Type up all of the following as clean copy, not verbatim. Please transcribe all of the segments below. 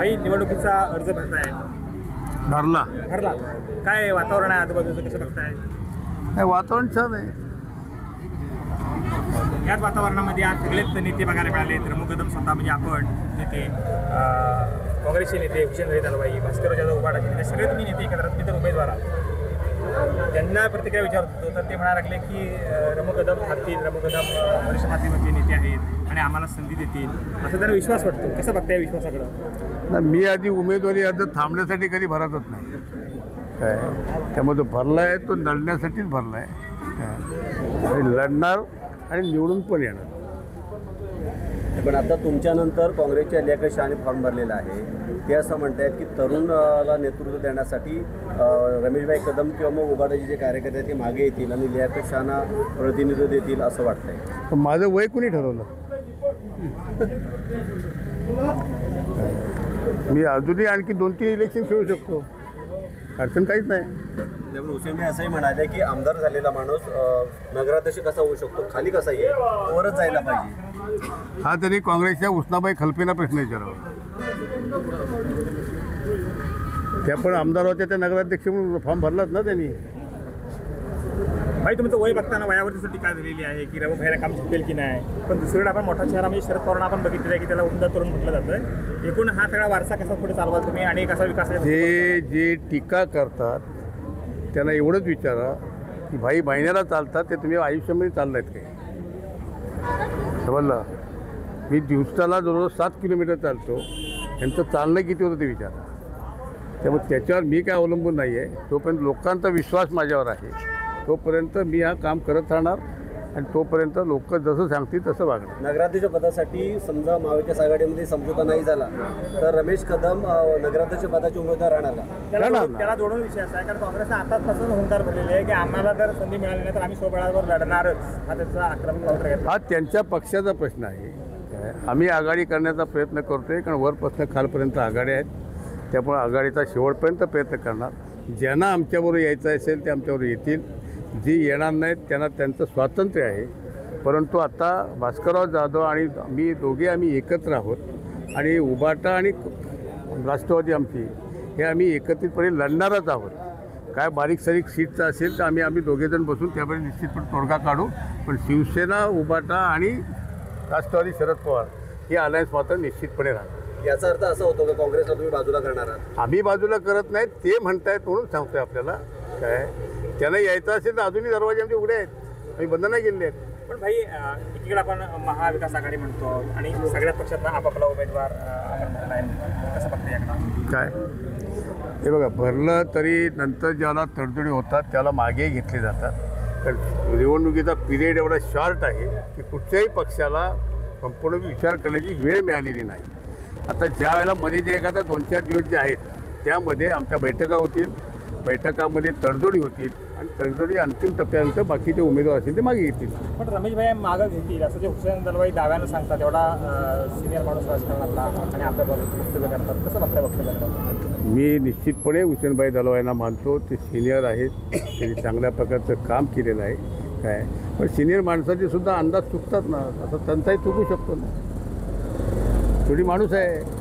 भाई निवडणुकीचा अर्ज भरताय, भरला. भरला. काय वातावरण आहे आजूबाजूचं, कसं बघताय? नाही, वातावरण छान आहे. याच वातावरणामध्ये आज सगळेच नेते बघायला मिळाले. रमू कदम स्वतः म्हणजे आपण नेते, काँग्रेसचे नेते हुसेनभाई दलवाई, भास्कर जाधव उबाटाचे नेते, सगळे तुम्ही नेते एकत्र मी तर उमेदवार आहात. त्यांना प्रतिक्रिया विचारत होतो तर ते म्हणायला लागले की रमू कदम थांबतील, रमू कदम वरिष्ठ पातळीवरचे नेते आहेत आणि आम्हाला संधी देतील, असं त्यांना विश्वास वाटतो. कसं बघताय विश्वासाकडं? नाही, मी आधी उमेदवारी अर्ज थांबण्यासाठी कधी भरतच नाही काय. त्यामुळे तो भरला आहे, तो लढण्यासाठीच भरला आहे आणि लढणार आणि निवडून पण येणार. पण आता तुमच्यानंतर काँग्रेसच्या अलियाकडे शहाने फॉर्म भरलेला आहे. ते असं म्हणतात की तरुणला नेतृत्व देण्यासाठी रमेशभाई कदम किंवा मग उबाटाचे जे कार्यकर्ते आहेत ते मागे येतील आणि लियाकत शहाना प्रतिनिधित्व देतील असं वाटतंय. पण माझं वय कोणी ठरवलं? मी अजूनही आणखी 2-3 इलेक्शन खेळू शकतो, अडचण काहीच नाही. त्यामुळे हुसेनभाई असंही म्हणाले की आमदार झालेला माणूस नगराध्यक्ष कसा होऊ शकतो, खाली कसा येईल, वरच जायला पाहिजे. हा तरी काँग्रेसच्या उस्नाबाई खलपेना प्रश्न विचारावा. त्या पण आमदार होत्या, त्या नगराध्यक्ष म्हणून फॉर्म भरलाच ना त्यांनी. भाई तुमचं वय बघताना वयावरती टीका झालेली आहे की रमू भाईला काम झुकेल की नाही. पण दुसरीकडे आपण मोठ्या शहरामध्ये शरद पवारांना आपण बघितलेलं आहे की त्याला उमदा तरुण म्हटलं जातं. एकूण हा सगळा वारसा कसा पुढे चालवाल तुम्ही आणि कसा विकास? जे टीका करतात त्यांना एवढंच विचारा की भाई महिन्याला चालतात ते तुम्ही आयुष्यामध्ये चाललायत काय? समजलं? मी दिवसाला जवळजवळ 7 किलोमीटर चालतो, यांचं चालणं किती होतं ते विचारा. त्यामुळे त्याच्यावर मी काय अवलंबून नाही आहे. तोपर्यंत लोकांचा विश्वास माझ्यावर आहे, तोपर्यंत मी हा काम करत राहणार आणि तोपर्यंत लोक जसं सांगतील तसं वागणार. नगराध्यक्ष पदासाठी समजा महाविकास आघाडीमध्ये समझोता नाही झाला तर रमेश कदम नगराध्यक्ष पदाचे उमेदवार राहणार का? त्याला जोडून विषय असा आहे कारण काँग्रेसने आतापासून हुंकार भरलेले आहे की आम्हाला जर संधी मिळाली नाही तर आम्ही स्वबळावर लढणारच, हा त्याचा आक्रमक काउंटर घेतला. हा त्यांच्या पक्षाचा प्रश्न आहे. आम्ही आघाडी करण्याचा प्रयत्न करतोय कारण वरपासून खालपर्यंत आघाड्या आहेत. त्यामुळे आघाडीचा शेवटपर्यंत प्रयत्न करणार. ज्यांना आमच्याबरोबर यायचं असेल ते आमच्याबरोबर येतील, जी येणार नाहीत त्यांना त्यांचं स्वातंत्र्य आहे. परंतु आता भास्करराव जाधव आणि मी दोघे आम्ही एकत्र आहोत आणि उबाटा आणि राष्ट्रवादी आमची हे आम्ही एकत्रितपणे लढणारच आहोत. काय बारीक सारीक सीटचं असेल तर आम्ही दोघेजण बसून त्यामुळे निश्चितपणे तोडगा काढू. पण शिवसेना, उबाटा आणि राष्ट्रवादी शरद पवार ही अलायन्स मात्र निश्चितपणे राहणार. याचा अर्थ असा होतो की काँग्रेसला तुम्ही बाजूला करणार आहात? आम्ही बाजूला करत नाहीत, ते म्हणतायत म्हणून सांगतोय आपल्याला. काय त्यांना यायचं असेल तर अजूनही दरवाजे आमचे उघडे आहेत, आम्ही बंद नाही केलेले आहेत. पण भाई एकीकडे आपण महाविकास आघाडी म्हणतो आणि सगळ्याच पक्षात आपापला उमेदवार आपण भरला आहे, कसं बघता याकडे? काय हे बघा, भरलं तरी नंतर ज्याला तडजोडी होतात त्याला मागे घेतले जातात. कारण निवडणुकीचा पिरियड एवढा शॉर्ट आहे की कुठच्याही पक्षाला संपूर्ण विचार करण्याची वेळ मिळालेली नाही. आता ज्या वेळेला मध्ये जे एखादा 2-4 दिवस जे आहेत त्यामध्ये आमच्या बैठका होतील, बैठकामध्ये तडजोडी होतील आणि तडजोडी अंतिम टप्प्यानंतर बाकीचे उमेदवार असतील ते मागे येतील. पण रमेश भाई मागं घेतील असं जे हुसेन दलवाई दाव्यानं सांगतात, एवढा सिनियर माणूस राजकारणातला आणि आपल्याबरोबर वक्तव्य करतात, कसं बघताय वक्तव्य करतात? मी निश्चितपणे हुसेनभाई दलवाईंना मानतो. ते सिनियर आहेत, त्यांनी चांगल्या प्रकारचं काम केलेलं आहे. काय पण सिनियर माणसाचे सुद्धा अंदाज चुकतात ना, असं त्यांचाही चुकू शकतो ना. थोडी माणूस आहे,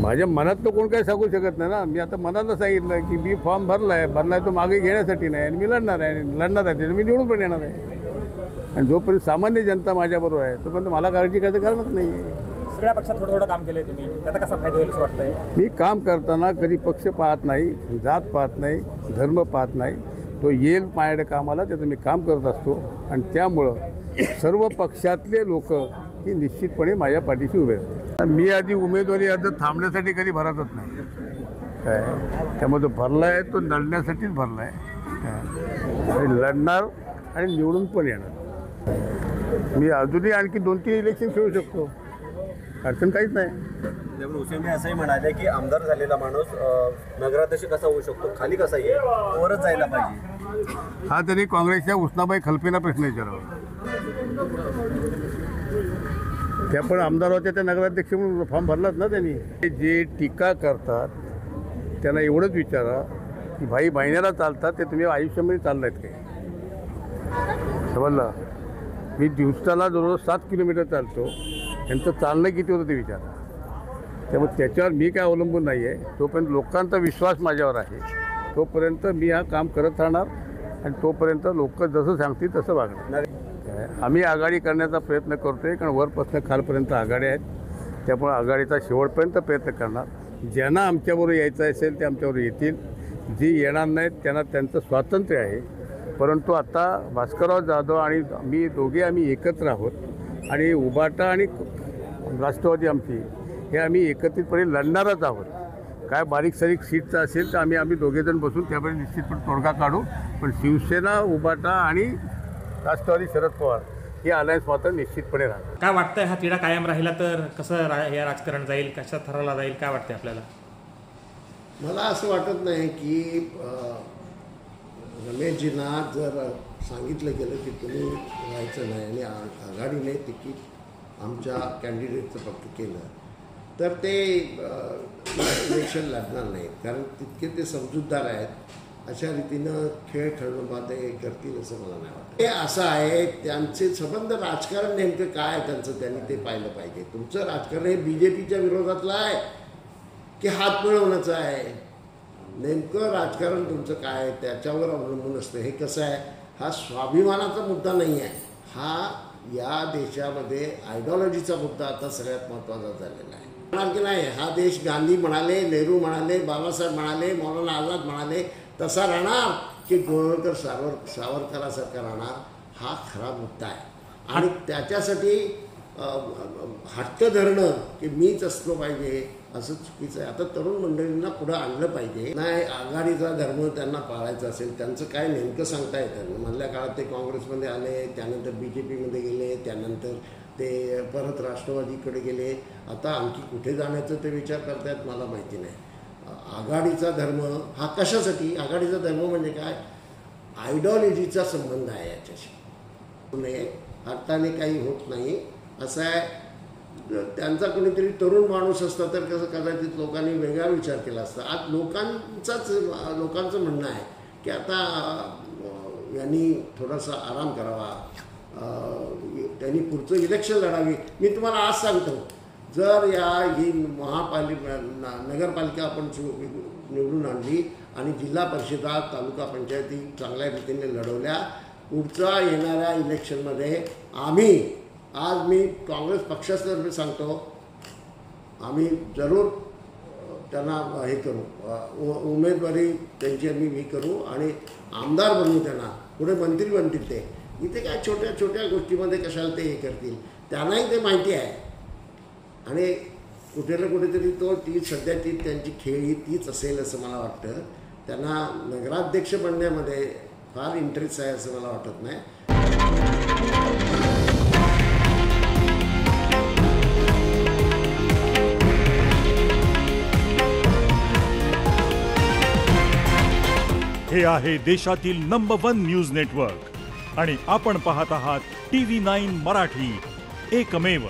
माझ्या मनात तर कोण काही सांगू शकत नाही ना. मी आता मनाला सांगितलं की मी फॉर्म भरलाय तो मागे घेण्यासाठी नाही आणि मी लढणार आहे त्याचं मी निवडून पण येणार आहे. आणि जोपर्यंत सामान्य जनता माझ्याबरोबर आहे तोपर्यंत मला काळजी करायचं कारणच नाही आहे. सगळ्या पक्षात थोडं काम केलं तुम्ही, त्याचा कसा फायदा होईल असं वाटतंय? मी काम करताना कधी पक्ष पाहत नाही, जात पाहत नाही, धर्म पाहत नाही. तो येईल माझ्याकडे कामाला, त्याचं मी काम करत असतो आणि त्यामुळं सर्व पक्षातले लोक ही निश्चितपणे माझ्या पाठीशी उभे राहतात. मी आधी उमेदवारी अर्ज थांबण्यासाठी कधी भरतच नाही काय. त्यामुळे तो भरला आहे, तो लढण्यासाठीच भरला आहे आणि लढणार आणि निवडून पण येणार. मी अजूनही आणखी 2-3 इलेक्शन खेळू शकतो, अडचण काहीच नाही. त्यामुळे हुसेनभाई असंही म्हणाले की आमदार झालेला माणूस नगराध्यक्ष कसा होऊ शकतो, खाली कसा येईल, वरच जायला पाहिजे. हा तरी काँग्रेसच्या उस्नाबाई खलपेना प्रश्न विचारावा. त्या पण आमदार होत्या, त्या नगराध्यक्ष म्हणून फॉर्म भरलाच ना त्यांनी. जे टीका करतात त्यांना एवढंच विचारा की भाई महिन्याला चालतात ते तुम्ही आयुष्यामध्ये चाललायत काय? समजलं? मी दिवसाला जवळजवळ 7 किलोमीटर चालतो, यांचं चालणं किती होतं ते विचारा. त्यामुळे त्याच्यावर मी काय अवलंबून नाही आहे. तोपर्यंत लोकांचा विश्वास माझ्यावर आहे, तोपर्यंत मी हा काम करत राहणार आणि तोपर्यंत लोक जसं सांगतील तसं वागणार. आम्ही आघाडी करण्याचा प्रयत्न करतो आहे, कारण वरपासून खालपर्यंत आघाड्या आहेत. त्यामुळे आघाडीचा शेवटपर्यंत प्रयत्न करणार. ज्यांना आमच्याबरोबर यायचं असेल ते आमच्याबरोबर येतील, जी येणार नाहीत त्यांना त्यांचं स्वातंत्र्य आहे. परंतु आता भास्करराव जाधव आणि मी दोघे आम्ही एकत्र आहोत आणि उबाटा आणि राष्ट्रवादी आमची हे आम्ही एकत्रितपणे लढणारच आहोत. काय बारीक सारीक सीटचं असेल तर आम्ही दोघेजण बसून त्यामुळे निश्चितपणे तोडगा काढू. पण शिवसेना, उबाटा आणि राष्ट्रवादी शरद पवार ही अलायन्स मात्र निश्चितपणे राहणार. काय वाटतंय हा तिढा कायम राहिला तर कसं हे राजकारण जाईल, कशा ठरवला जाईल, काय वाटतंय आपल्याला? मला असं वाटत नाही की रमेशजींना जर सांगितलं गेलं की तुम्ही राहायचं नाही आणि आघाडीने तिकीट आमच्या कॅन्डिडेटचं फक्त केलं तर ते इलेक्शन लढणार नाहीत, कारण तितके ते समजूतदार आहेत. अशा रीतीनं खेळ खेळून ते करतील असं मला नाही वाटतं. हे असं आहे, त्यांचे संबंध राजकारण नेमकं काय आहे त्यांचं त्यांनी ते पाहिलं पाहिजे. तुमचं राजकारण हे BJPच्या विरोधातलं आहे की हात मिळवण्याचं आहे? नेमकं राजकारण तुमचं काय आहे त्याच्यावर अवलंबून असतं. हे कसं आहे, हा स्वाभिमानाचा मुद्दा नाही आहे, हा या देशामध्ये आयडिओलॉजीचा मुद्दा आता सगळ्यात महत्त्वाचा झालेला आहे. म्हणाल की नाही, हा देश गांधी म्हणाले, नेहरू म्हणाले, बाबासाहेब म्हणाले, मौलाना आझाद म्हणाले तसा राहणार की गोळवलकर सावरकरासारखा राहणार, हा खरा मुद्दा आहे. आणि त्याच्यासाठी हट्ट धरणं की मीच असलो पाहिजे असं चुकीचं आहे. आता तरुण मंडळींना पुढं आणलं पाहिजे. नाही, आघाडीचा धर्म त्यांना पाळायचा असेल, त्यांचं काय नेमकं सांगता येतं. मधल्या काळात ते काँग्रेसमध्ये आले, त्यानंतर BJPमध्ये गेले, त्यानंतर ते परत राष्ट्रवादीकडे गेले, आता आणखी कुठे जाण्याचं ते विचार करतायत मला माहिती नाही. आघाडीचा धर्म हा कशासाठी? आघाडीचा धर्म म्हणजे काय? आयडिओलॉजीचा संबंध आहे याच्याशी. हाताने काही होत नाही असं आहे. त्यांचा कोणीतरी तरुण माणूस असता तर कसं कदाचित लोकांनी वेगळा विचार केला असता. आज लोकांचं म्हणणं आहे की आता यांनी थोडासा आराम करावा, त्यांनी पुढचं इलेक्शन लढावी. मी तुम्हाला आज सांगतो, जर ही नगरपालिका आपण निवडून आणली आणि जिल्हा परिषदा, तालुका पंचायती चांगल्या रीतीने लढवल्या, पुढच्या येणाऱ्या इलेक्शनमध्ये मी काँग्रेस पक्षातर्फे सांगतो, आम्ही जरूर त्यांना हे करू, उमेदवारी त्यांची आम्ही करू आणि आमदार बनवू, त्यांना पुढे मंत्री बनतील. ते इथे काय छोट्या छोट्या गोष्टीमध्ये कशाला ते हे करतील, त्यांनाही ते माहिती आहे. आणि कुठे ना कुठेतरी ती सध्याची त्यांची खेळी तीच असेल असं मला वाटतं. त्यांना नगराध्यक्ष बनण्यामध्ये फार इंटरेस्ट आहे असं मला वाटत नाही. हे आहे देशातील नंबर 1 न्यूज नेटवर्क आणि आपण पाहत आहात TV9 मराठी, एकमेव.